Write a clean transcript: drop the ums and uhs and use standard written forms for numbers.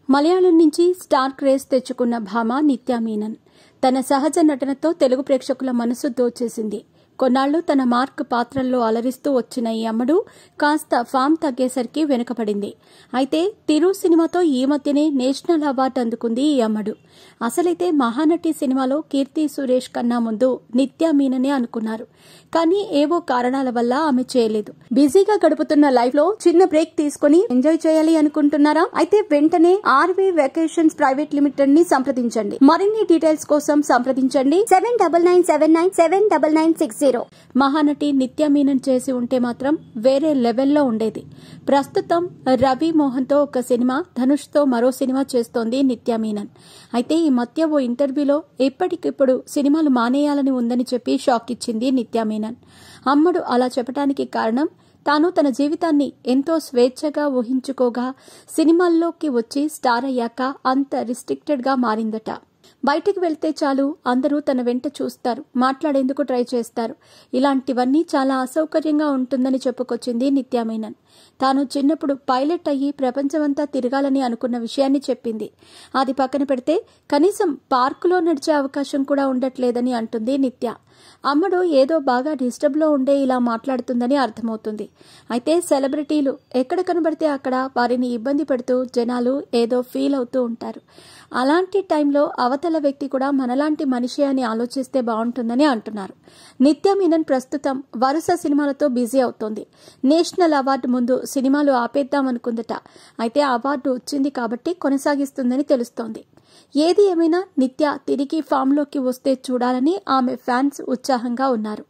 మలయాళం నుంచి star craze తెచ్చుకున్న భామ నిత్యా మీనన్ తన సహజ నటనతో తెలుగు ప్రేక్షకుల మనసు దోచేసింది. కొన్నాళ్లు తన మార్క్ పాత్రల్లో అలరిస్తూ వచ్చిన ఈ అమ్మడు కాస్త ఫామ్ తగ్గేసరికి వెనుకపడింది. అయితే తిరు సినిమాతో ఈ మధ్యనే నేషనల్ అవార్డు అందుకుంది ఈ అమ్మడు. అసలైతే మహానటి సినిమాలో కీర్తి సురేష్ కన్నా ముందు నిత్యా మీననే అనుకున్నారు. కానీ ఏవో కారణాల వల్ల ఆమె చేయలేదు. బిజీగా గడుపుతున్న లైఫ్ లో చిన్న బ్రేక్ తీసుకుని ఎంజాయ్ చేయాలి అనుకుంటున్నారా? అయితే వెంటనే ఆర్వీ వెకేషన్స్ ప్రైవేట్ లిమిటెడ్ ని సంప్రదించండి. మరిన్ని డీటెయిల్స్ కోసం సంప్రదించండి 7997979960. మహానటి నిత్యా మీనన్ చేసి ఉంటే మాత్రం వేరే లెవెల్లో ఉండేది. ప్రస్తుతం రవి మోహన్ తో ఒక సినిమా, ధనుష్ తో మరో సినిమా చేస్తోంది నిత్యా మీనన్. అయితే ఈ మధ్య ఓ ఇంటర్వ్యూలో ఇప్పటికిప్పుడు సినిమాలు మానేయాలని ఉందని చెప్పి షాక్ ఇచ్చింది నిత్యా మీనన్. అమ్మడు అలా చెప్పడానికి కారణం తాను తన జీవితాన్ని ఎంతో స్వేచ్ఛగా ఊహించుకోగా సినిమాల్లోకి వచ్చి స్టార్ అయ్యాక అంత రిస్ట్రిక్టెడ్ గా మారిందట. బయటికి వెళ్తే చాలు అందరూ తన వెంట చూస్తారు, మాట్లాడేందుకు ట్రై చేస్తారు. ఇలాంటివన్నీ చాలా అసౌకర్యంగా ఉంటుందని చెప్పుకొచ్చింది నిత్యా మీనన్. తాను చిన్నప్పుడు పైలట్ అయ్యి ప్రపంచమంతా తిరగాలని అనుకున్న విషయాన్ని చెప్పింది. అది పక్కన పెడితే కనీసం పార్కులో నడిచే అవకాశం కూడా ఉండట్లేదని అంటుంది నిత్య. అమ్మడు ఏదో బాగా డిస్టర్బ్ లో ఉండే ఇలా మాట్లాడుతుందని అర్థమవుతుంది. అయితే సెలబ్రిటీలు ఎక్కడ కనబడితే అక్కడ వారిని ఇబ్బంది పెడుతూ జనాలు ఏదో ఫీల్ అవుతూ ఉంటారు. అలాంటి టైంలో అవతల వ్యక్తి కూడా మనలాంటి మనిషి అని ఆలోచిస్తే బాగుంటుందని అంటున్నారు. నిత్యా మీనన్ ప్రస్తుతం వరుస సినిమాలతో బిజీ అవుతోంది. నేషనల్ అవార్డు ముందు సినిమాలు ఆపేద్దామనుకుందట. అయితే అవార్డు వచ్చింది కాబట్టి కొనసాగిస్తుందని తెలుస్తోంది. ఏది ఏమైనా నిత్య తిరిగి ఫామ్లోకి వస్తే చూడాలని ఆమె ఫ్యాన్స్ ఉత్సాహంగా ఉన్నారు.